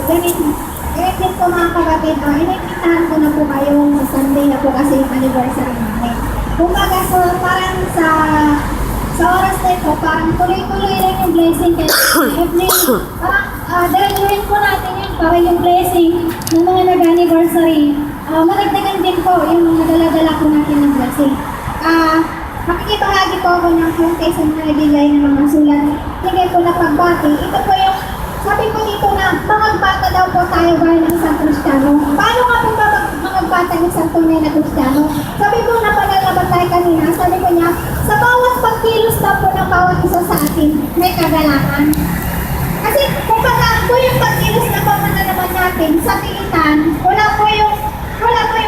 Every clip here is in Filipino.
ganito po mga kapatid, inimbitahan ko na po kayo sa Sunday na po kasi yung anniversary namin. Kumbaga, so parang sa oras na ito, parang tuloy-tuloy lang yung blessing kasi every, parang dalaguin po natin yun para yung blessing ng mga nag-anniversary. Maragdagan din po yung nadala-dala po natin ng blessing. Makikibahagi po ako ng konti sa mga nabigay ng mga sulat. Sige po na pagbati. Ito po yung, sabi po dito na, mangagbata daw po tayo gaya ng isang Kristiyano. Paano nga po ba mangagbata ng isang tunay na Kristiyano? Sabi po na paglalabas tayo kanina, sabi po niya, sa bawat pagkilos daw po ng bawat isa sa atin, may kagalakan. Kasi kung baga po yung pagkilos na pamana natin sa tingitan, wala po yung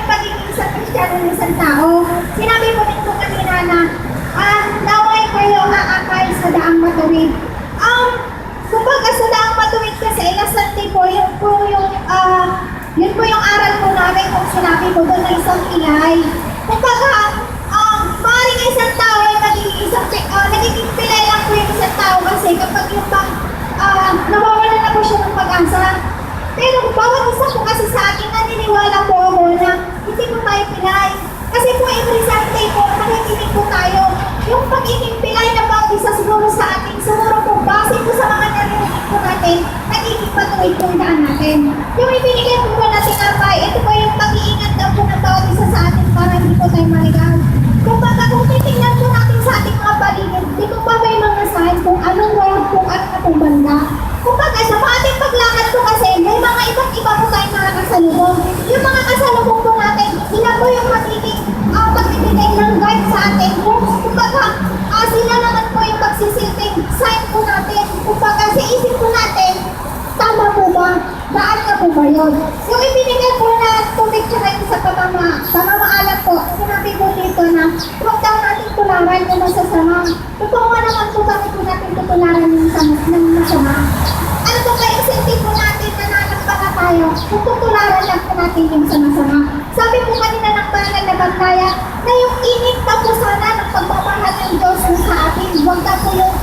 pagiging isang Kristiyano ng isang tao. Sinabi po din po kanina na, naway kayo aakay sa daang matuwid. Kumbaga sa daang matuwid kasi ilasante po, yun po yung aral po namin kung sinabi po doon na isang pilay. Kumbaga, maaaring isang tao ay nagiging pilay lang po yung isang tao kasi kapag yung nawawala na po siya ng pag-asa. Pero bawat isa po kasi sa akin, naniniwala po ako na hindi po tayo pilay. Kasi po every Sunday po, nakikinig po tayo. Yung pagiging pilay na bawat isa siguro sa atin, siguro po base po sa mga narinig po natin, nagiging patuloy po yung daan natin. Yung ibinigay po natin abay, ito po yung pag-iingat daw po ng bawat isa sa atin para hindi po tayo marigaw. Kung titignan po natin sa ating mga paligid, di po ba may mga sign kung anong road, kung anong banda. Kumbaga, sa ating paglakad po kasi, may mga iba't iba po tayong mga kasalubong. Yung mga kasalubong po natin, sila po yung magbibigay ng guide sa atin. Kumbaga, sila naman po yung magsisilbing sign po natin. Kumbaga, sa isip po natin, tama po ba? Daan na po ba yun? Yung ibinigay po na picture natin sa pamamaalat po, sinabi po dito na huwag daw natin tularan yung masasama. Totoo nga naman po bakit po natin tutularan yung masama. Ano po kayo isipin po natin na nalampagan tayo kung tutularan lang po natin yung masama. Sabi po kanina ng banal na bantaya na yung init na po sana ng pagmamahal ng Diyos sa atin. Huwag na po yung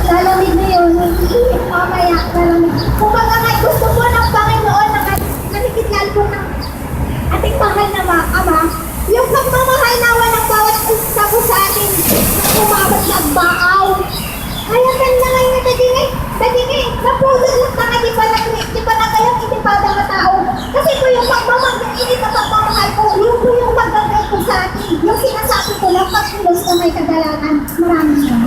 lalamig na yun, yung iinit mamaya, lalamig. Kung baga nga gusto po ng Panginoon na nanikitlan po ng ating mahal na Ama, yung pagmamahal na walang bawat isa po sa atin na umabot ng baaw. Kaya kanina ngayon na dagingay, napudod lang na di pa na kayong inipado na tao. Kasi po yung init na pagmamahal ko, yun po yung magagay ko sa atin. Yung sinasabi ko lang, pagkilos na may kagalakan. Maraming